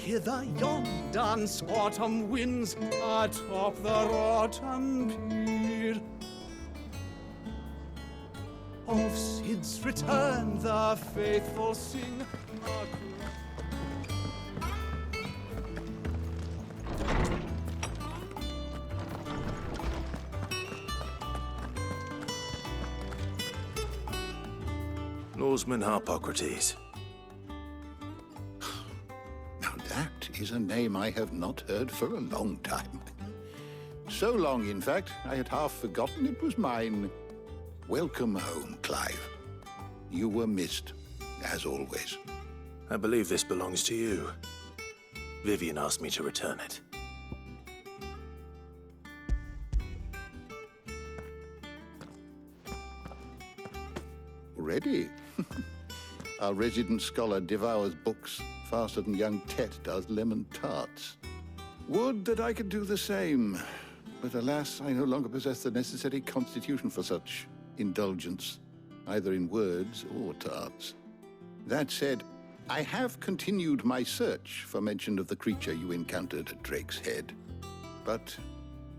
hither yon dance autumn winds atop the rotten pier. Of Sid's return the faithful sing a Norseman Harpocrates. Now that is a name I have not heard for a long time. So long, in fact, I had half forgotten it was mine. Welcome home, Clive. You were missed, as always. I believe this belongs to you. Vivian asked me to return it. Already? Our resident scholar devours books faster than young Tet does lemon tarts. Would that I could do the same. But alas, I no longer possess the necessary constitution for such indulgence, either in words or tarts. That said, I have continued my search for mention of the creature you encountered at Drake's Head. But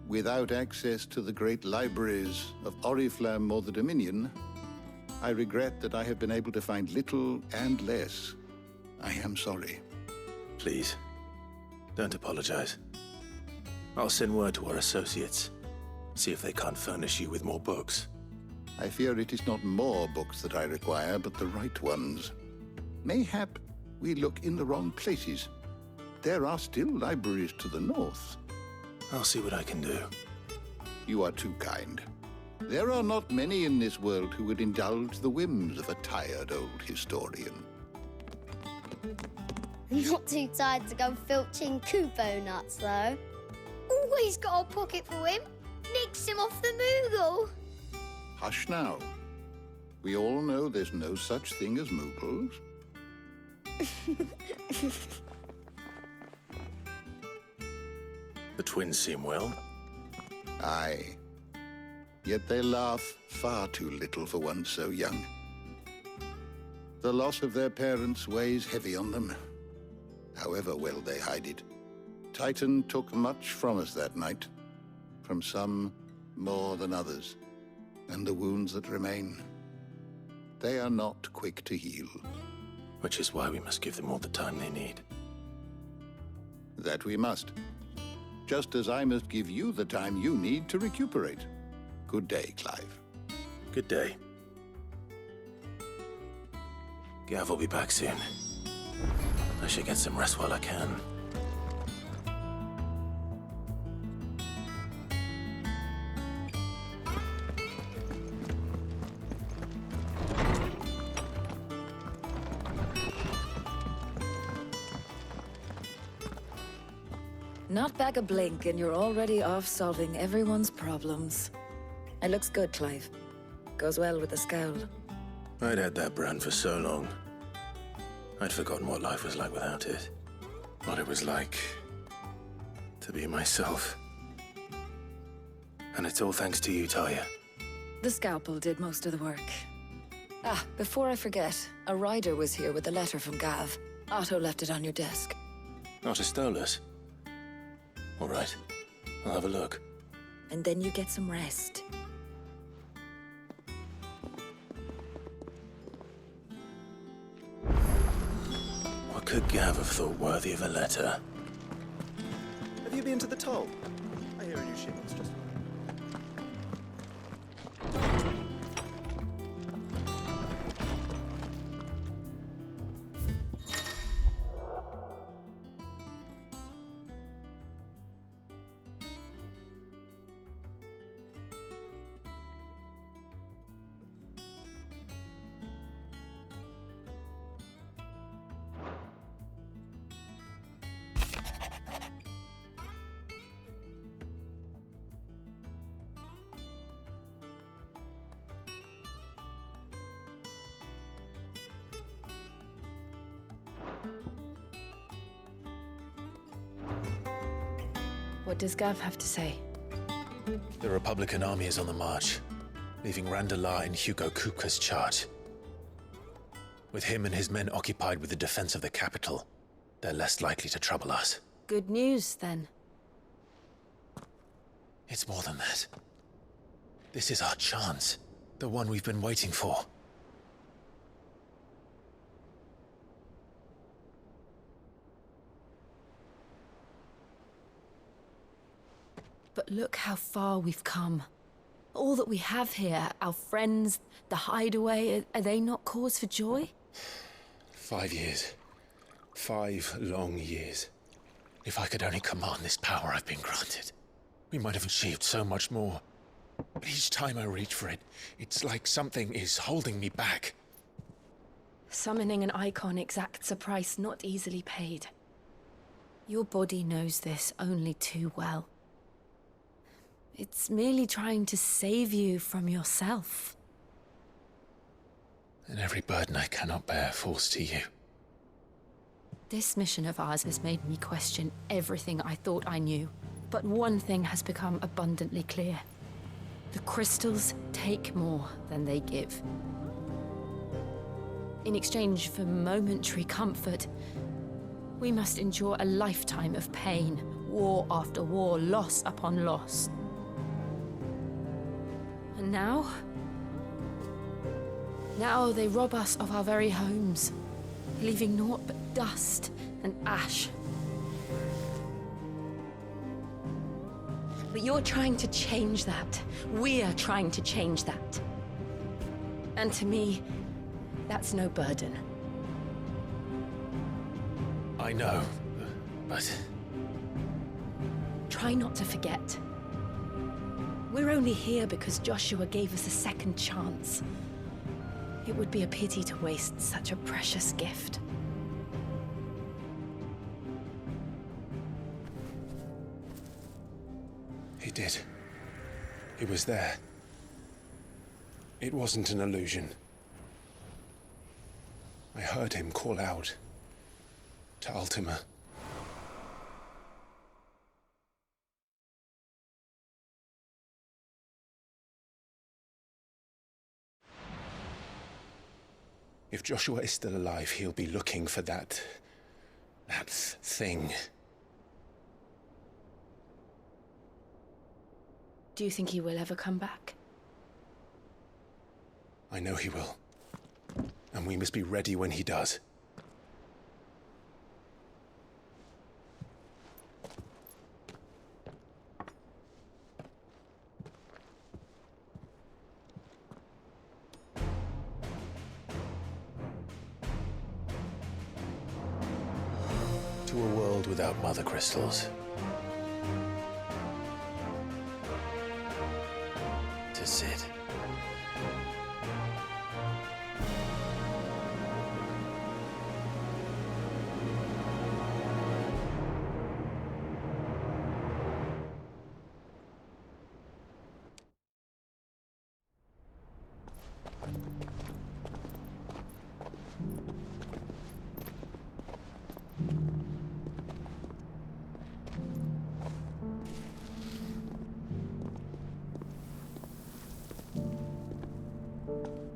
without access to the great libraries of Oriflamme or the Dominion, I regret that I have been able to find little and less. I am sorry. Please, don't apologize. I'll send word to our associates, see if they can't furnish you with more books. I fear it is not more books that I require, but the right ones. Mayhap we look in the wrong places. There are still libraries to the north. I'll see what I can do. You are too kind. There are not many in this world who would indulge the whims of a tired old historian. Not too tired to go filching Kupo nuts, though. Always got a pocket for him. Nicks him off the Moogle. Hush now. We all know there's no such thing as Moogles. The twins seem well. Aye. Yet they laugh far too little for one so young. The loss of their parents weighs heavy on them, however well they hide it. Titan took much from us that night, from some more than others, and the wounds that remain, they are not quick to heal. Which is why we must give them all the time they need. That we must. Just as I must give you the time you need to recuperate. Good day, Clive. Good day. Gav will be back soon. I should get some rest while I can. Not back a blink and you're already off solving everyone's problems. It looks good, Clive. Goes well with the scowl. I'd had that brand for so long. I'd forgotten what life was like without it. What it was like to be myself. And it's all thanks to you, Talia. The scalpel did most of the work. Ah, before I forget, a rider was here with a letter from Gav. Otto left it on your desk. Not a Stolas. All right, I'll have a look. And then you get some rest. What could Gav have thought worthy of a letter? Have you been to the toll? I hear a new ship was just... What does Gav have to say? The Republican army is on the march, leaving Randalar in Hugo Kupka's charge. With him and his men occupied with the defense of the capital, they're less likely to trouble us. Good news, then. It's more than that. This is our chance. The one we've been waiting for. But look how far we've come. All that we have here, our friends, the hideaway, are they not cause for joy? 5 years. 5 long years. If I could only command this power I've been granted, we might have achieved so much more. But each time I reach for it, it's like something is holding me back. Summoning an Eikon exacts a price not easily paid. Your body knows this only too well. It's merely trying to save you from yourself. And every burden I cannot bear falls to you. This mission of ours has made me question everything I thought I knew. But one thing has become abundantly clear. The crystals take more than they give. In exchange for momentary comfort, we must endure a lifetime of pain, war after war, loss upon loss. And now? Now they rob us of our very homes, leaving naught but dust and ash. But you're trying to change that. We're trying to change that. And to me, that's no burden. I know, but... Try not to forget. We're only here because Joshua gave us a second chance. It would be a pity to waste such a precious gift. He did. He was there. It wasn't an illusion. I heard him call out to Ultima. If Joshua is still alive, he'll be looking for that thing. Do you think he will ever come back? I know he will. And we must be ready when he does. To a world without mother crystals. To Sid.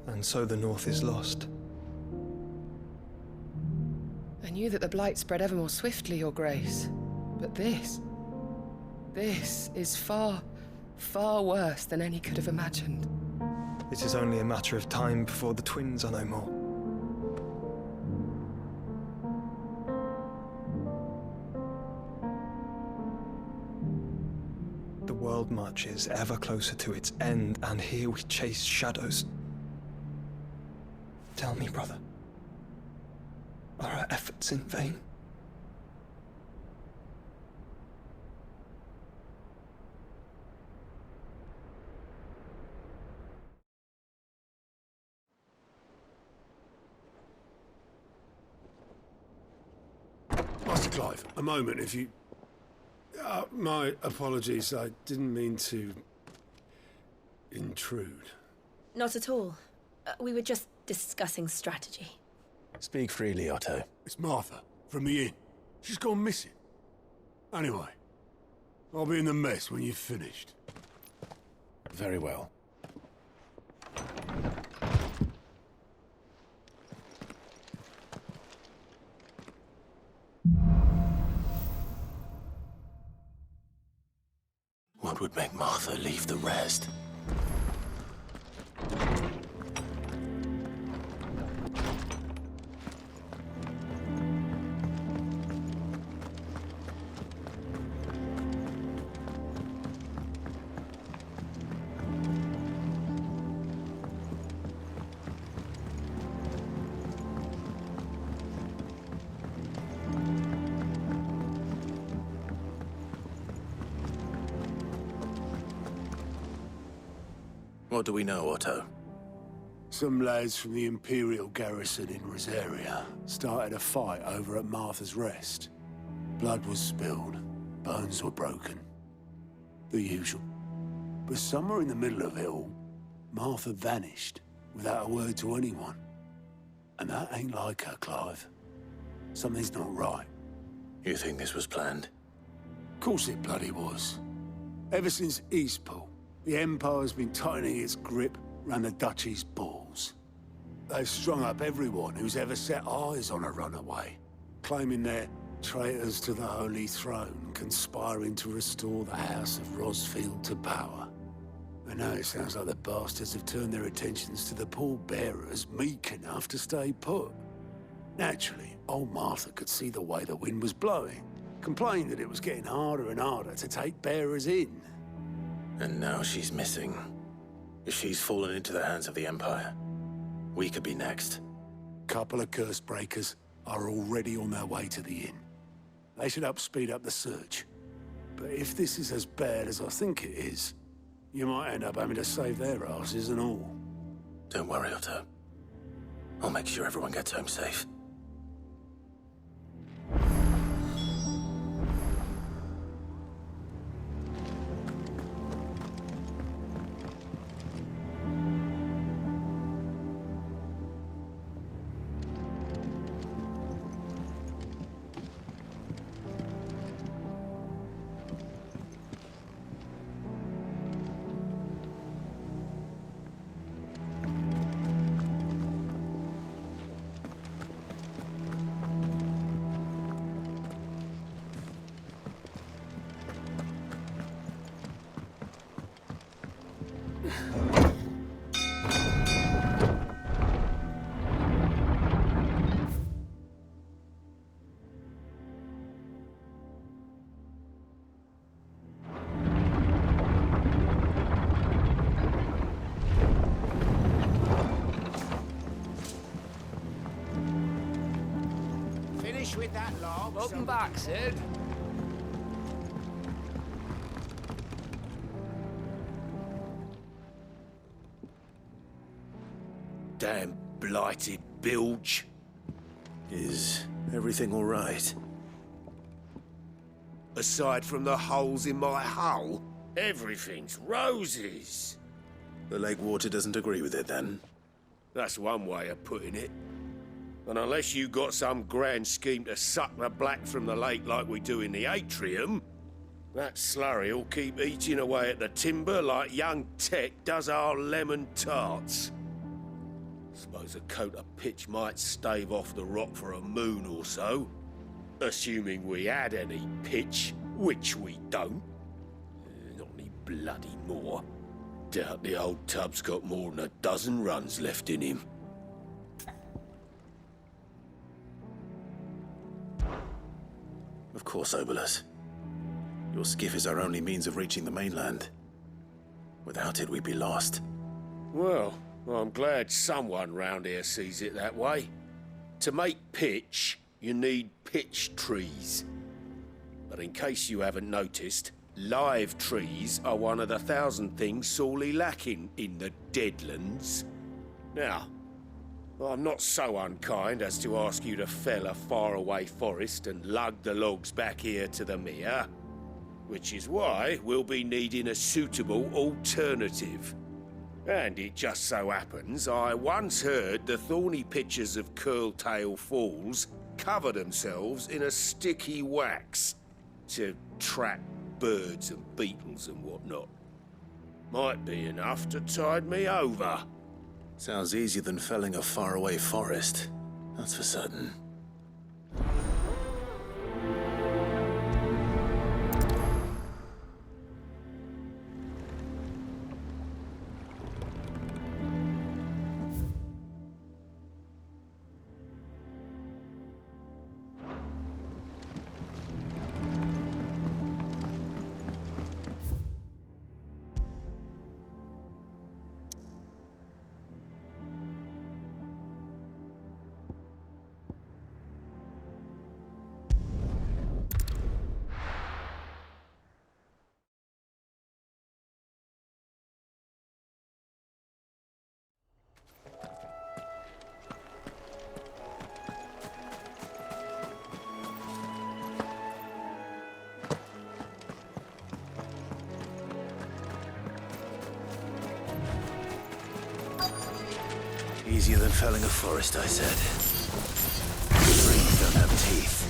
And so the North is lost. I knew that the Blight spread ever more swiftly, Your Grace. But this is far, far worse than any could have imagined. It is only a matter of time before the twins are no more. The world marches ever closer to its end, and here we chase shadows. Tell me, brother, are our efforts in vain? Master Clive, a moment, if you... my apologies, I didn't mean to... intrude. Not at all. We were just discussing strategy. Speak freely, Otto. It's Martha, from the inn. She's gone missing. Anyway, I'll be in the mess when you've finished. Very well. What would make Martha leave the rest? What do we know, Otto? Some lads from the Imperial garrison in Rosaria started a fight over at Martha's Rest. Blood was spilled, bones were broken. The usual. But somewhere in the middle of it all, Martha vanished without a word to anyone. And that ain't like her, Clive. Something's not right. You think this was planned? Of course it bloody was. Ever since Eastpool, the Empire's been tightening its grip round the Duchy's balls. They've strung up everyone who's ever set eyes on a runaway, claiming they're traitors to the Holy Throne, conspiring to restore the House of Rosfield to power. And now it sounds like the bastards have turned their attentions to the pallbearers meek enough to stay put. Naturally, old Martha could see the way the wind was blowing, complained that it was getting harder and harder to take bearers in. And now she's missing. If she's fallen into the hands of the Empire, we could be next. Couple of curse breakers are already on their way to the inn. They should help speed up the search. But if this is as bad as I think it is, you might end up having to save their asses and all. Don't worry, Otto. I'll make sure everyone gets home safe. With that log. Welcome back, Sid. Damn blighted bilge. Is everything all right? Aside from the holes in my hull, everything's roses. The lake water doesn't agree with it, then? That's one way of putting it. And unless you got some grand scheme to suck the black from the lake like we do in the atrium, that slurry'll keep eating away at the timber like young Tech does our lemon tarts. Suppose a coat of pitch might stave off the rot for a moon or so, assuming we had any pitch, which we don't. Not any bloody more. Doubt the old tub's got more than a dozen runs left in him. Of course, Obolus. Your skiff is our only means of reaching the mainland. Without it, we'd be lost. Well, I'm glad someone round here sees it that way. To make pitch, you need pitch trees. But in case you haven't noticed, live trees are one of the 1,000 things sorely lacking in the Deadlands. Now, I'm not so unkind as to ask you to fell a faraway forest and lug the logs back here to the mere, which is why we'll be needing a suitable alternative. And it just so happens I once heard the thorny pitchers of Curltail Falls cover themselves in a sticky wax to trap birds and beetles and whatnot. Might be enough to tide me over. Sounds easier than felling a faraway forest. That's for certain. Easier than felling a forest, I said. Trees don't have teeth.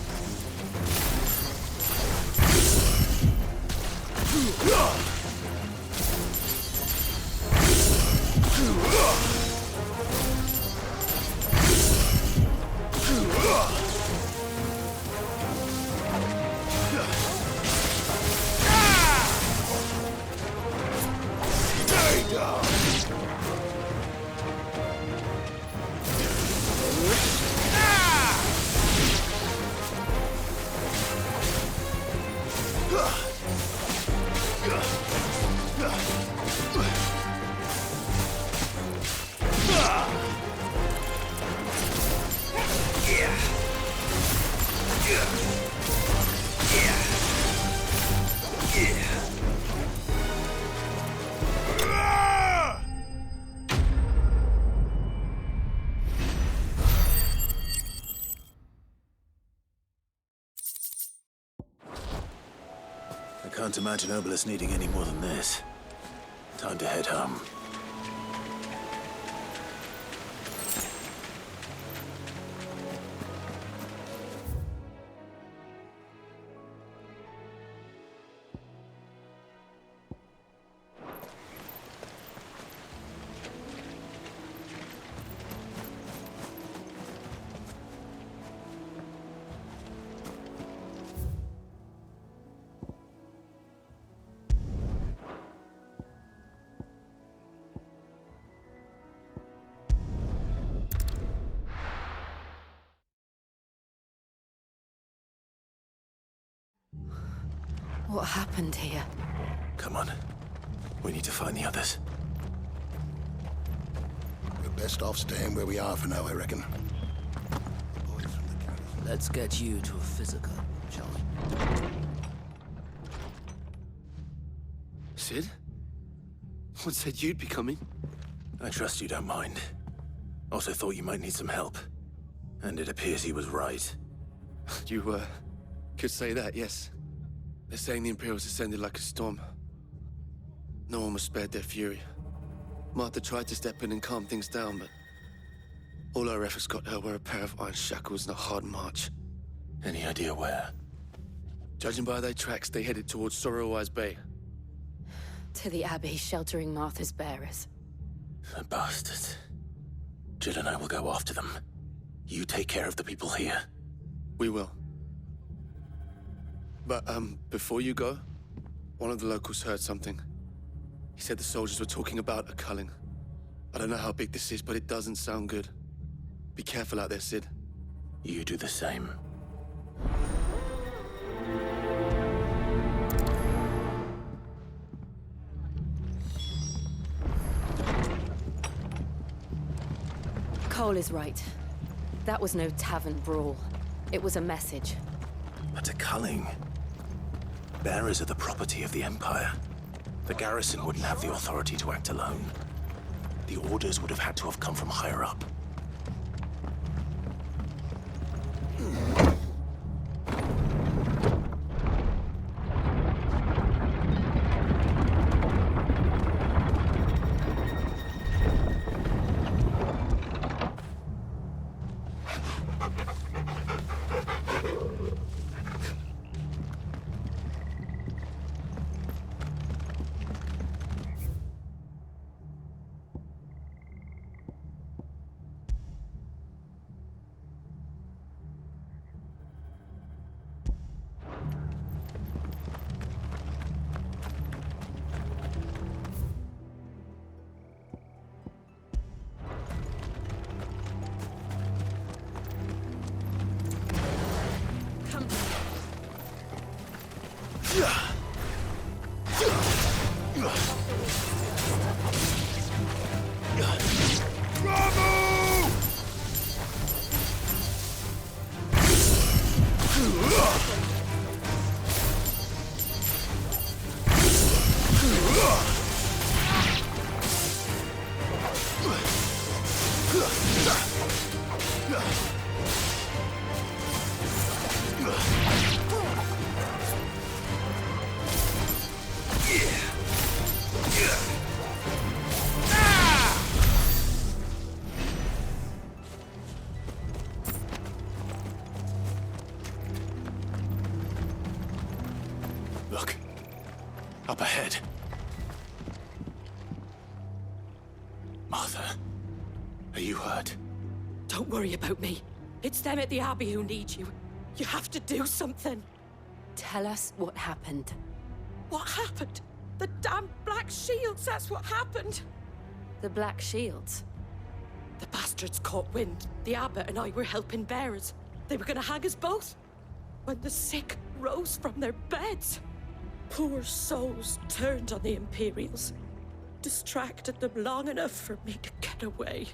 I can't imagine Obelisk needing any more than this. Time to head home. What happened here? Come on. We need to find the others. We're best off staying where we are for now, I reckon. Let's get you to a physical, shall we? Sid? What said you'd be coming? I trust you don't mind. Also thought you might need some help. And it appears he was right. You, could say that, yes. They're saying the Imperials ascended like a storm. No one was spared their fury. Martha tried to step in and calm things down, but all our efforts got her were a pair of iron shackles and a hard march. Any idea where? Judging by their tracks, they headed towards Sorrowwise Bay. To the Abbey sheltering Martha's bearers. The bastards. Jill and I will go after them. You take care of the people here. We will. But, before you go, one of the locals heard something. He said the soldiers were talking about a culling. I don't know how big this is, but it doesn't sound good. Be careful out there, Sid. You do the same. Cole is right. That was no tavern brawl. It was a message. But a culling. Bearers are the property of the Empire. The garrison wouldn't have the authority to act alone. The orders would have had to have come from higher up. Up ahead. Martha, are you hurt? Don't worry about me. It's them at the Abbey who need you. You have to do something. Tell us what happened. What happened? The damn Black Shields, that's what happened. The Black Shields? The bastards caught wind. The abbot and I were helping bearers. They were gonna hang us both. When the sick rose from their beds, poor souls turned on the Imperials. Distracted them long enough for me to get away.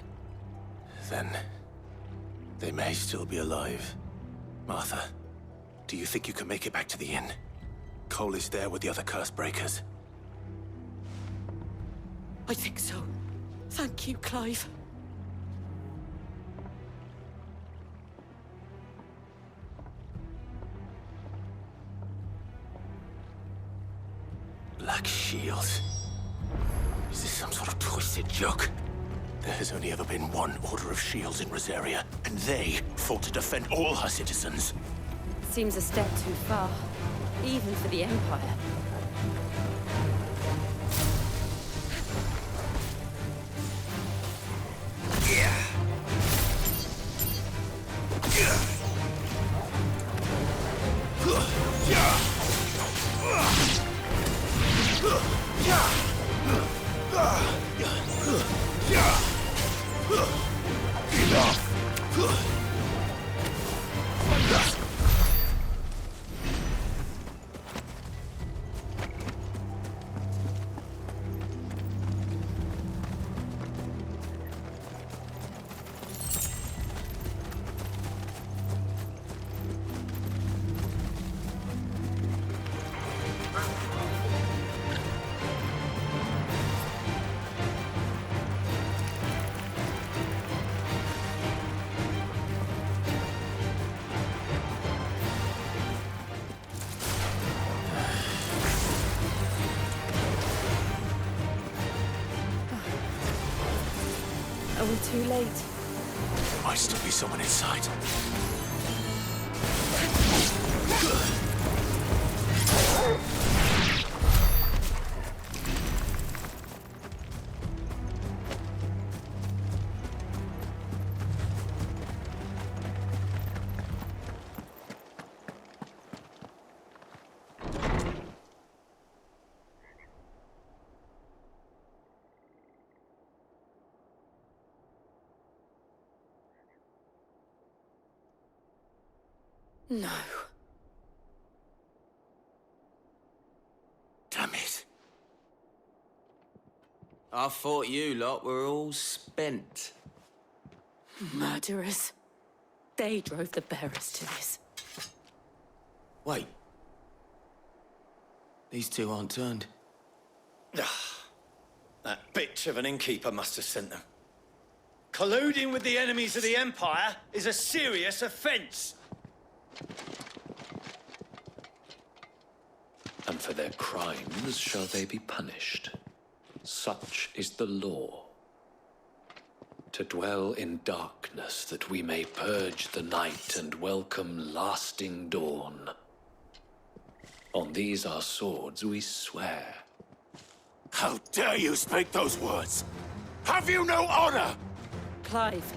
Then they may still be alive. Martha, do you think you can make it back to the inn? Cole is there with the other curse breakers. I think so. Thank you, Clive. Black Shields. Is this some sort of twisted joke? There has only ever been one Order of Shields in Rosaria, and they fought to defend all her citizens. Seems a step too far, even for the Empire. Are we too late? There might still be someone inside. No. Damn it. I thought you lot were all spent. Murderers. They drove the bearers to this. Wait. These two aren't turned. That bitch of an innkeeper must have sent them. Colluding with the enemies of the Empire is a serious offense. And for their crimes shall they be punished. Such is the law. To dwell in darkness that we may purge the night and welcome lasting dawn. On these our swords we swear. How dare you speak those words? Have you no honor? Clive.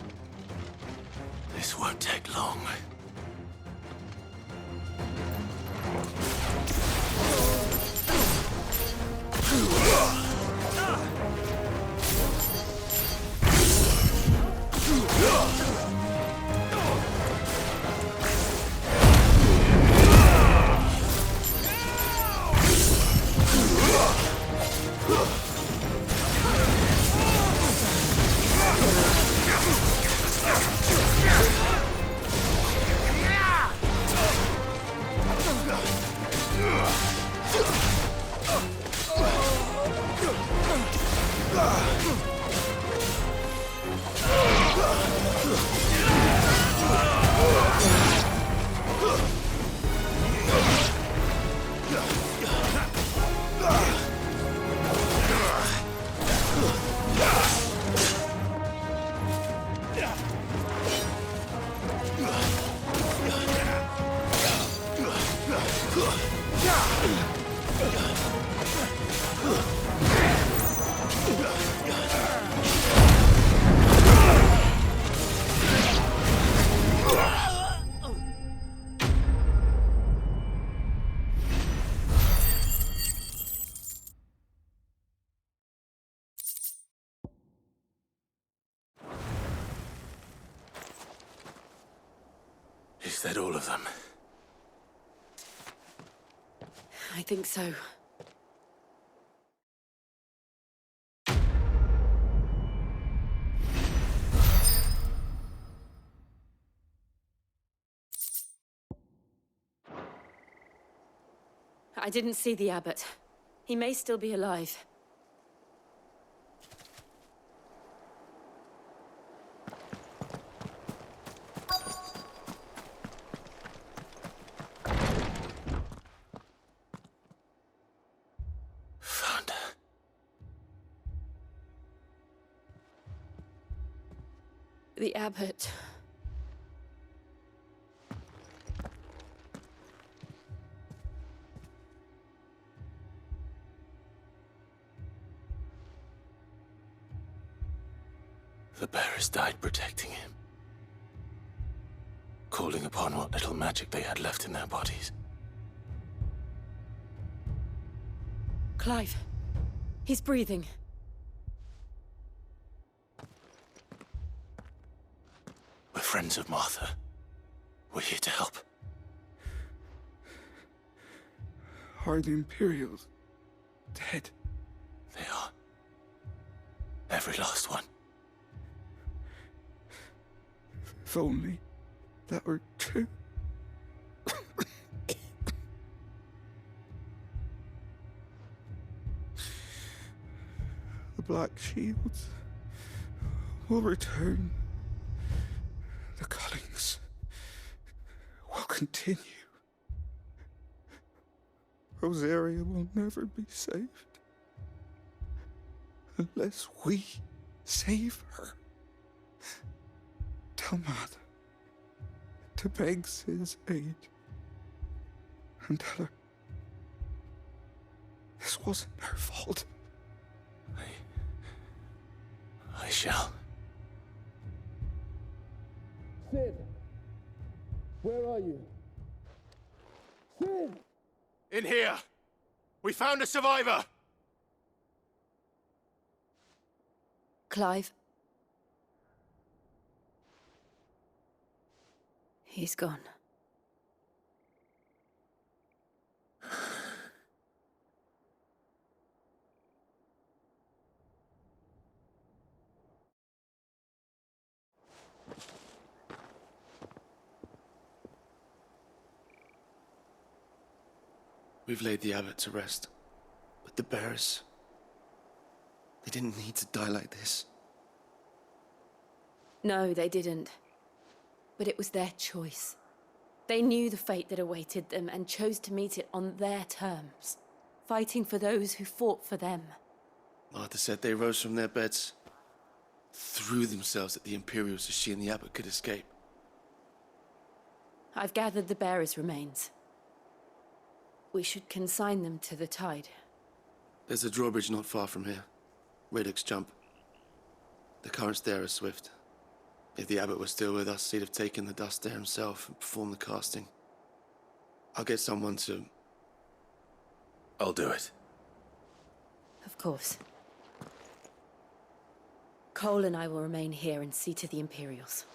This won't take long. that all of them? I think so. I didn't see the abbot. He may still be alive. Found her. The abbot. The bearers died protecting him. Calling upon what little magic they had left in their bodies. Clive. He's breathing. We're friends of Martha. We're here to help. Are the Imperials dead? They are. Every last one. If only that were true. The Black Shields will return. The cullings will continue. Rosaria will never be saved unless we save her. Tell Matt to beg his aid and tell her this wasn't her fault. I shall. Sid! Where are you? Sid! In here! We found a survivor! Clive. He's gone. We've laid the abbot to rest. But the bearers... they didn't need to die like this. No, they didn't. But it was their choice. They knew the fate that awaited them and chose to meet it on their terms, fighting for those who fought for them. Martha said they rose from their beds, threw themselves at the Imperials so she and the abbot could escape. I've gathered the bearers' remains. We should consign them to the tide. There's a drawbridge not far from here. Radix Jump. The currents there are swift. If the abbot was still with us, he'd have taken the dust there himself and performed the casting. I'll get someone to... I'll do it. Of course. Cole and I will remain here and see to the Imperials.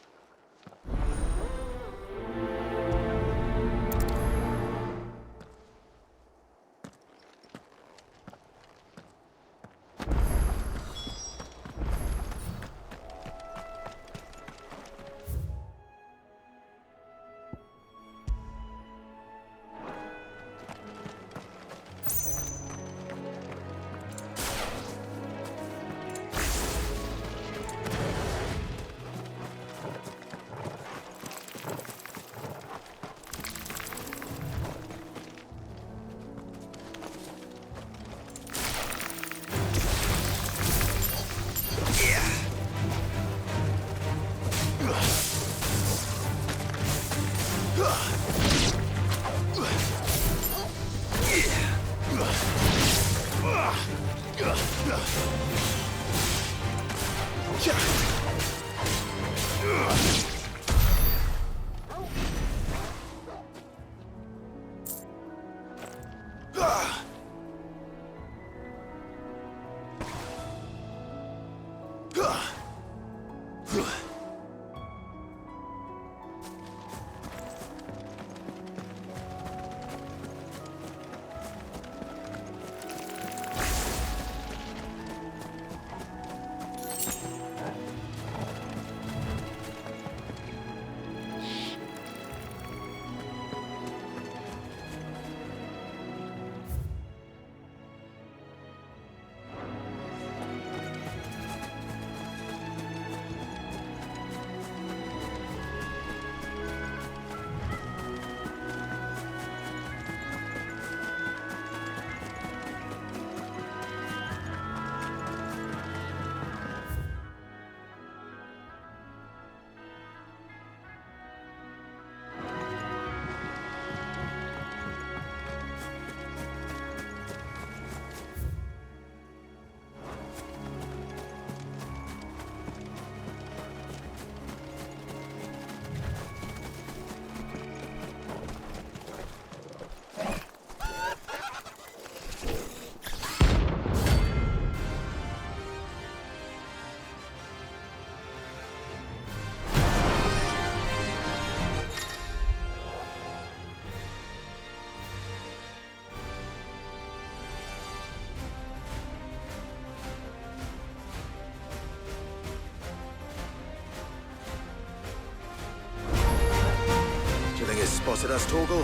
spotted us, Torgal?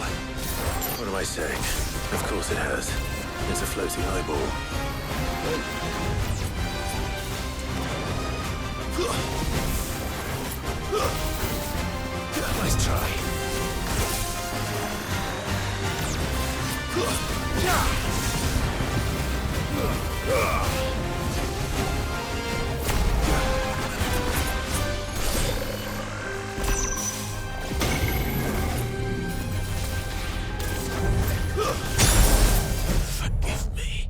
What am I saying? Of course it has. It's a floating eyeball. Nice try. Forgive me.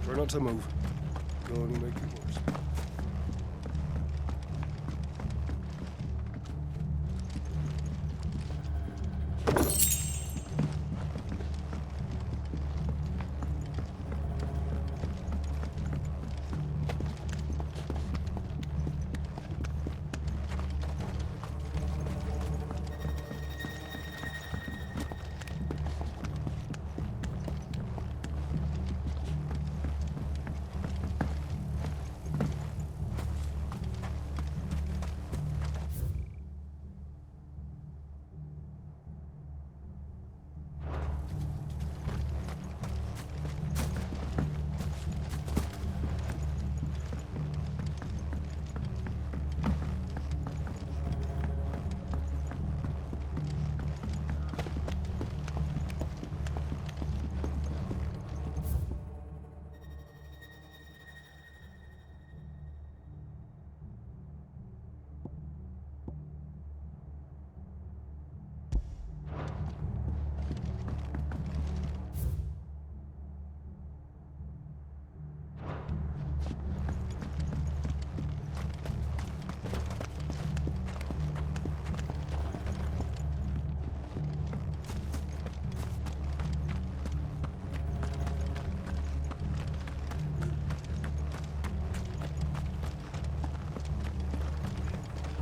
Try not to move. It'll only make it worse.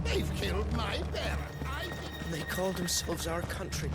They've killed my bear. They call themselves our country.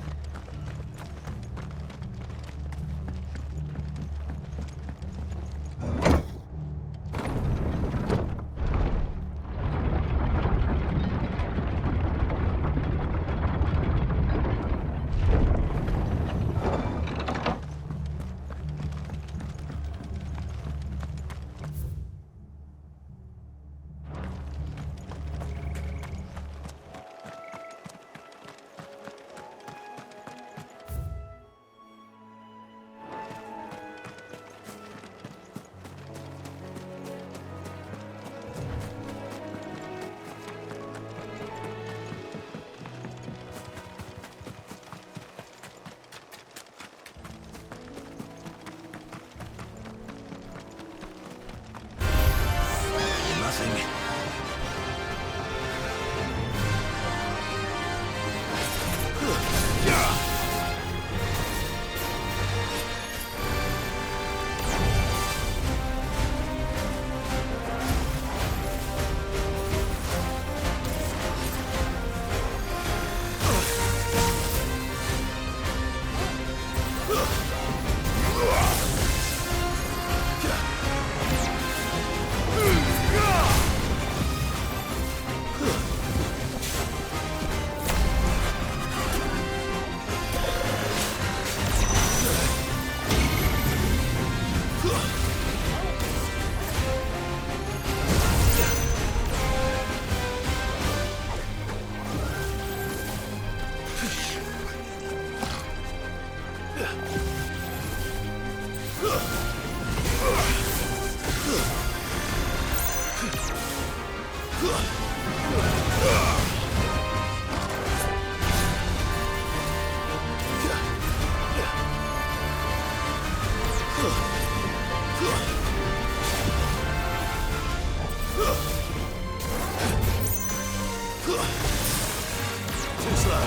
Too slow.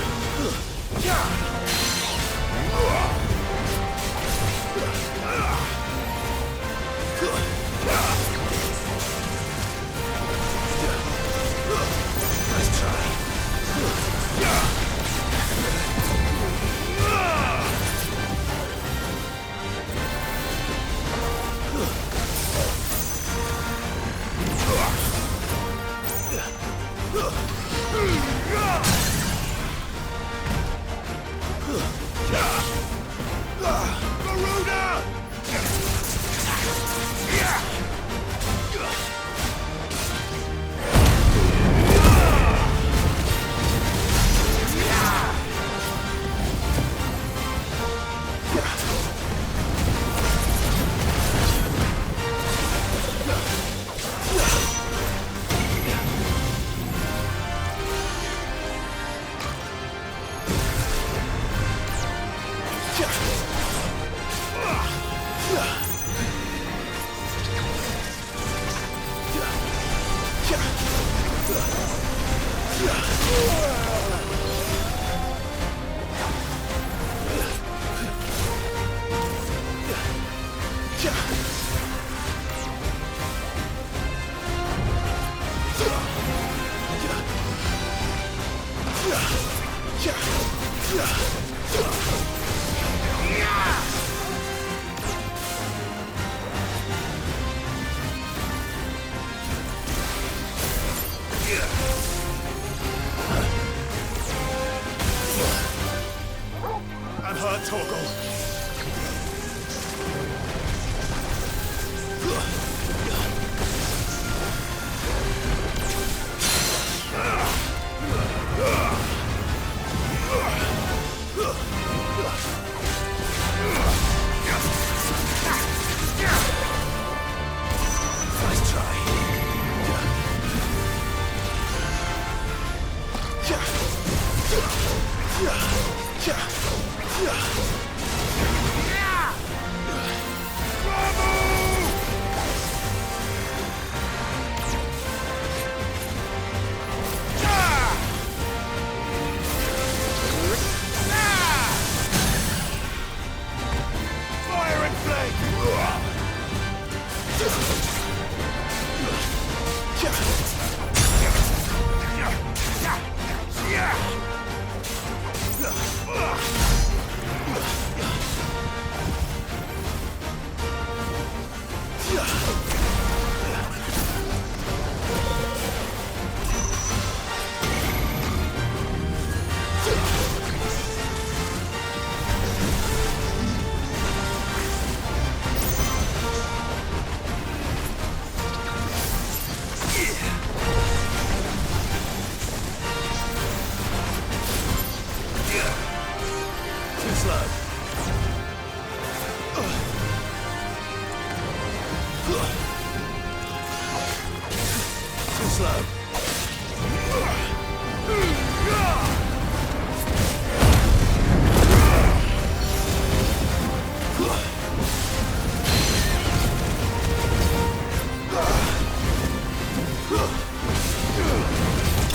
I'm hurt, Torgal. Nice try. Fire and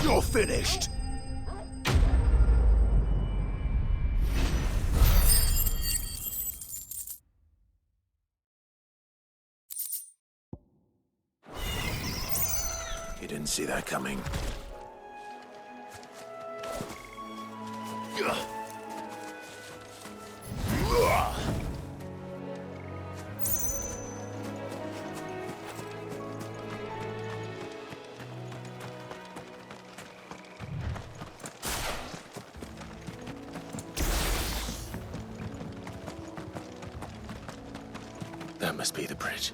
You're finished. You didn't see that coming. That must be the bridge.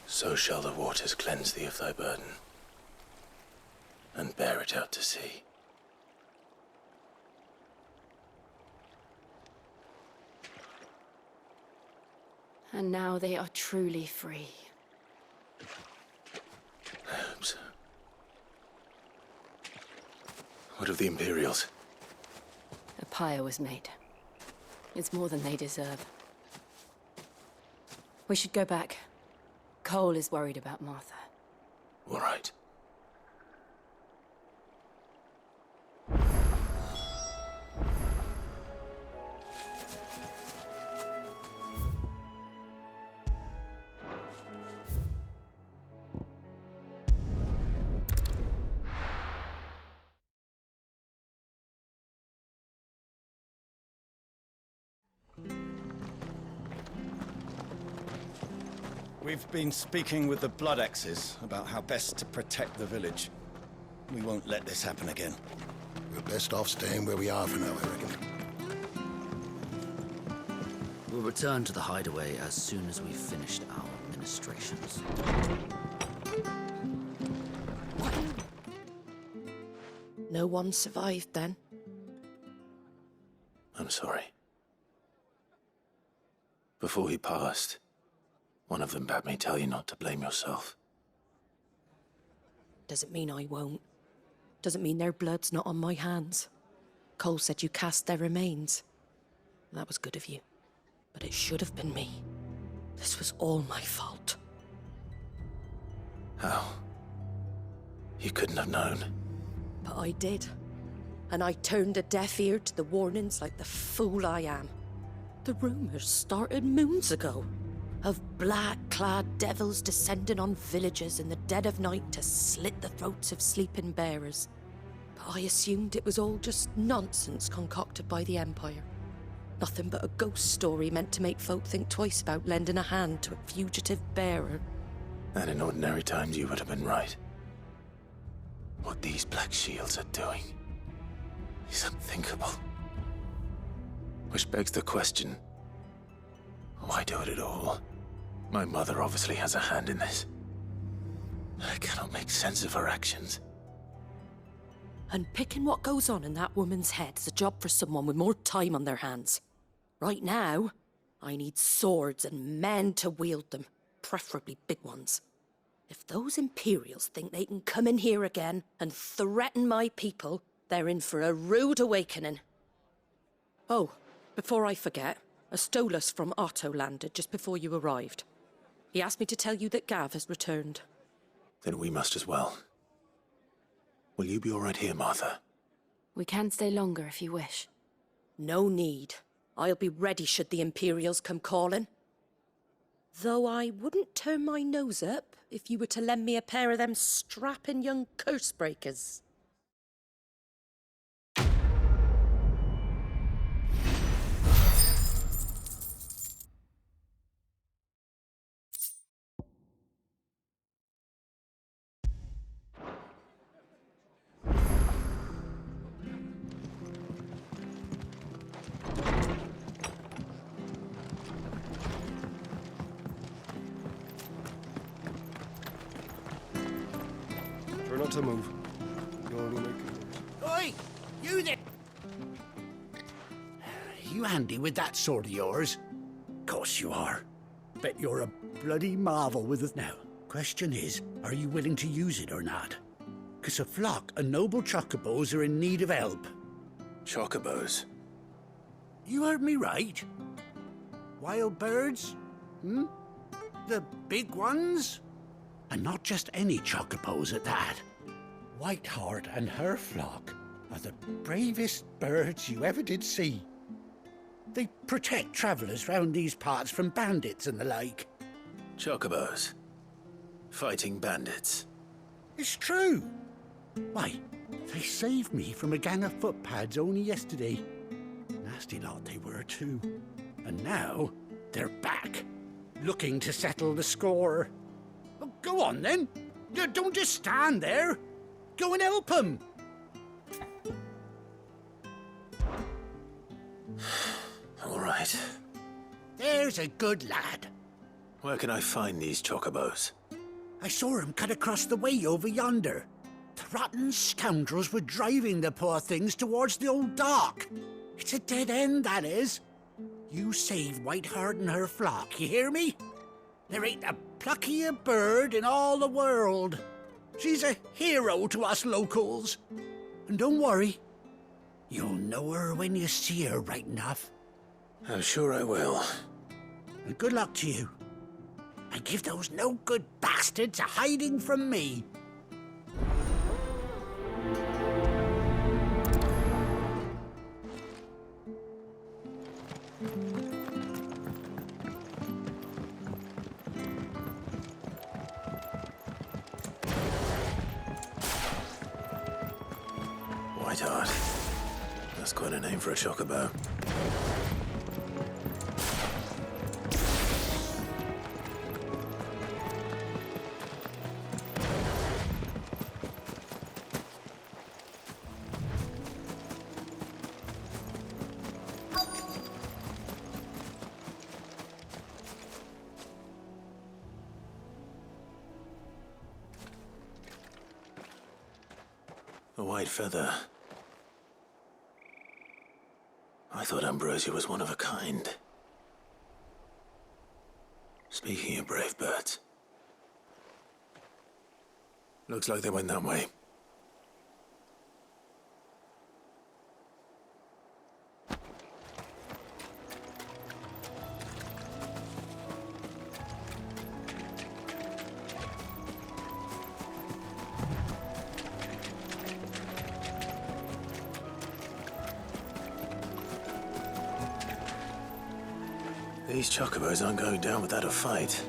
So shall the waters cleanse thee of thy burden, and bear it out to sea. And now they are truly free. I hope so. What of the Imperials? A pyre was made. It's more than they deserve. We should go back. Cole is worried about Martha. All right. We've been speaking with the Blood Axes about how best to protect the village. We won't let this happen again. We're best off staying where we are for now, I reckon. We'll return to the hideaway as soon as we've finished our ministrations. No one survived then? I'm sorry. Before he passed, one of them bade me tell you not to blame yourself. Doesn't mean I won't. Doesn't mean their blood's not on my hands. Cole said you cast their remains. That was good of you. But it should have been me. This was all my fault. How? You couldn't have known. But I did. And I turned a deaf ear to the warnings like the fool I am. The rumours started moons ago. Of black-clad devils descending on villages in the dead of night to slit the throats of sleeping bearers. But I assumed it was all just nonsense concocted by the Empire. Nothing but a ghost story meant to make folk think twice about lending a hand to a fugitive bearer. And in ordinary times you would have been right. What these Black Shields are doing is unthinkable. Which begs the question, why do it at all? My mother obviously has a hand in this. I cannot make sense of her actions. And picking what goes on in that woman's head is a job for someone with more time on their hands. Right now, I need swords and men to wield them, preferably big ones. If those Imperials think they can come in here again and threaten my people, they're in for a rude awakening. Oh, before I forget, a Stolas from Otto landed just before you arrived. He asked me to tell you that Gav has returned. Then we must as well. Will you be all right here, Martha? We can stay longer if you wish. No need. I'll be ready should the Imperials come calling. Though I wouldn't turn my nose up if you were to lend me a pair of them strapping young curse breakers. Try not to move. You'll only make it worse. Oi! You there! You handy with that sword of yours? Course you are. Bet you're a bloody marvel with it now. Question is, are you willing to use it or not? 'Cause a flock of noble chocobos are in need of help. Chocobos? You heard me right. Wild birds? Hmm? The big ones? And not just any chocobos at that. Whiteheart and her flock are the bravest birds you ever did see. They protect travellers round these parts from bandits and the like. Chocobos? Fighting bandits? It's true. Why, they saved me from a gang of footpads only yesterday. Nasty lot they were too. And now they're back, looking to settle the score. Well, go on then. Don't just stand there. Go and help them. All right. There's a good lad. Where can I find these chocobos? I saw him cut across the way over yonder. The rotten scoundrels were driving the poor things towards the old dock. It's a dead end, that is. You save Whiteheart and her flock, you hear me? There ain't a pluckier bird in all the world. She's a hero to us locals. And don't worry, you'll know her when you see her right enough. I'm sure I will. And good luck to you. And give those no-good bastards a hiding from me. Whiteheart. That's quite a name for a chocobo. A white feather. I thought Ambrosia was one of a kind. Speaking of brave birds. Looks like they went that way. These chocobos aren't going down without a fight.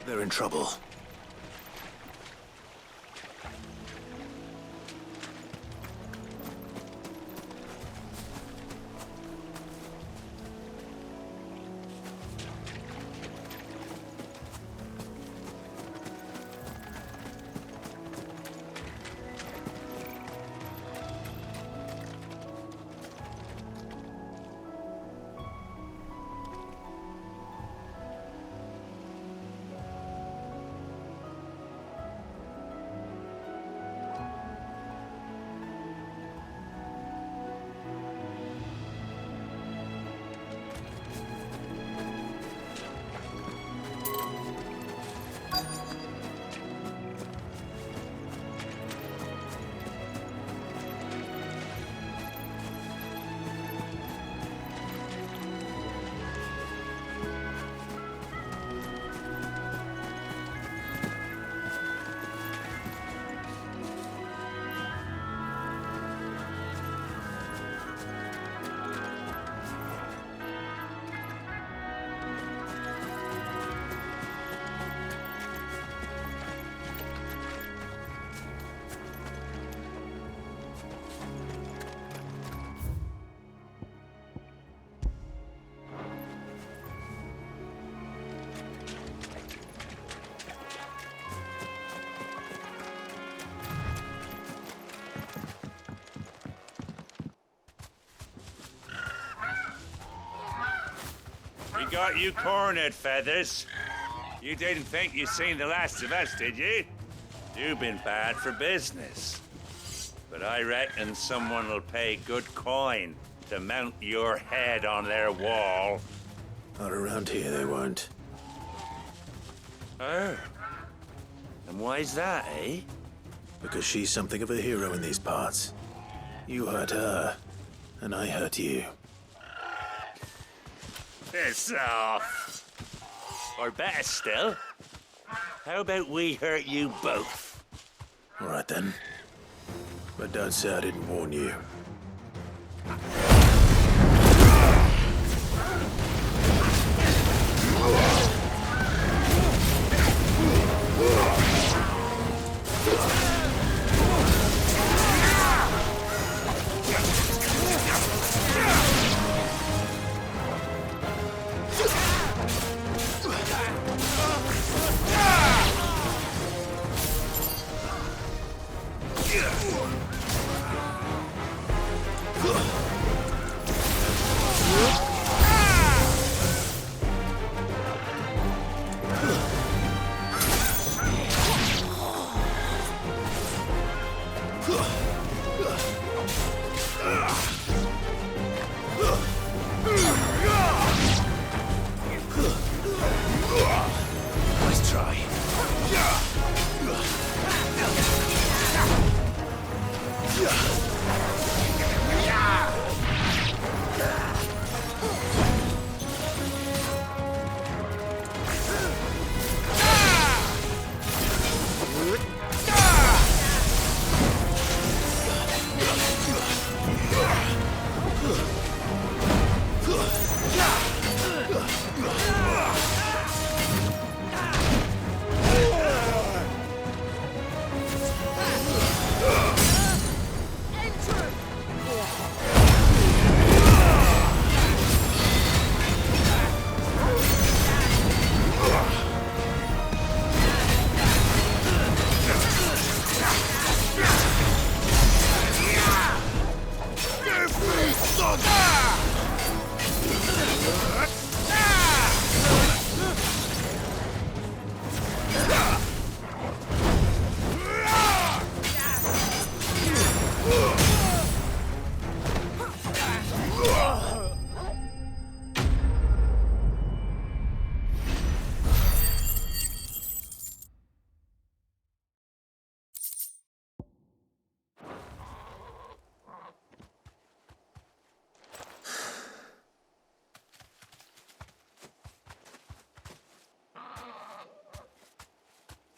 They're in trouble. We got you cornered, Feathers. You didn't think you'd seen the last of us, did you? You've been bad for business. But I reckon someone will pay good coin to mount your head on their wall. Not around here, they won't. Oh. And why's that, eh? Because she's something of a hero in these parts. You hurt her, and I hurt you. Piss off. Or better still, how about we hurt you both? All right then. But don't say I didn't warn you.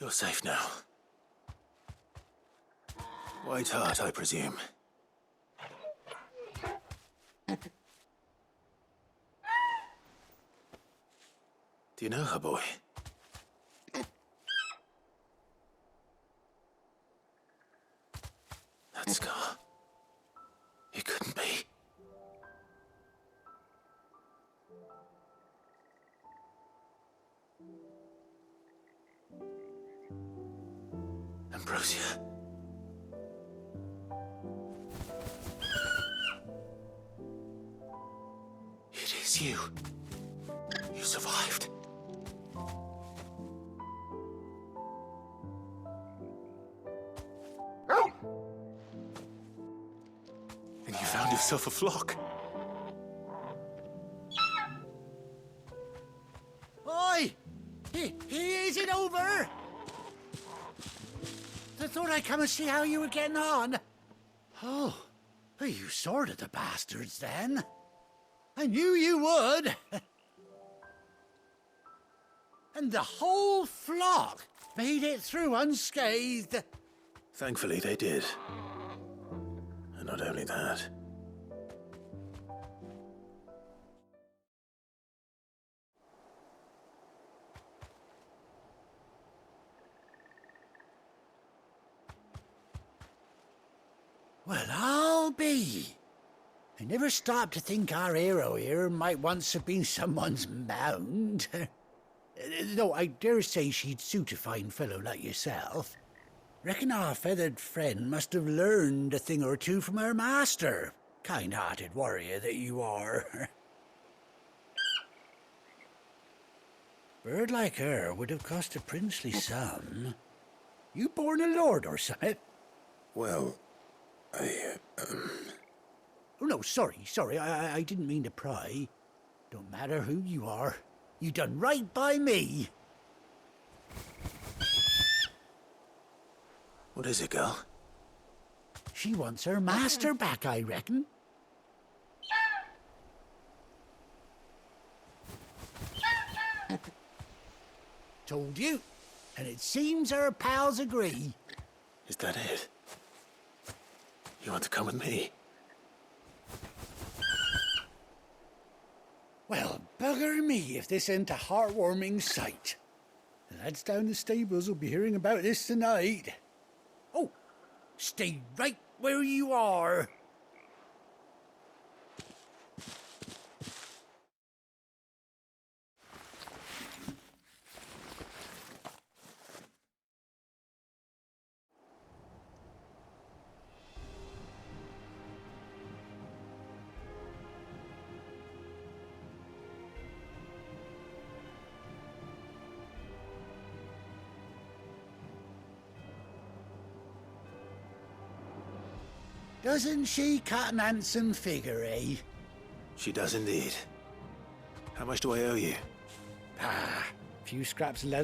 You're safe now. White Heart, I presume. Do you know her, boy? That scar. It couldn't be. Ambrosia. It is you. You survived. And you found yourself a flock. Oi! Is it over? I thought I'd come and see how you were getting on. Oh, well, you sorted the bastards then. I knew you would. And the whole flock made it through unscathed. Thankfully, they did. And not only that. Well, I'll be. I never stopped to think our hero here might once have been someone's mound. Though I dare say she'd suit a fine fellow like yourself. Reckon our feathered friend must have learned a thing or two from her master. Kind-hearted warrior that you are. Bird like her would have cost a princely sum. You born a lord or something? Well, Oh, no, sorry. I didn't mean to pry. Don't matter who you are. You done right by me. What is it, girl? She wants her master back, I reckon. Told you. And it seems her pals agree. Is that it? You want to come with me? Well, bugger me if this ain't a heartwarming sight. The lads down the stables will be hearing about this tonight. Oh, stay right where you are. Doesn't she cut an handsome figure, eh? She does indeed. How much do I owe you? Ah, a few scraps of leather.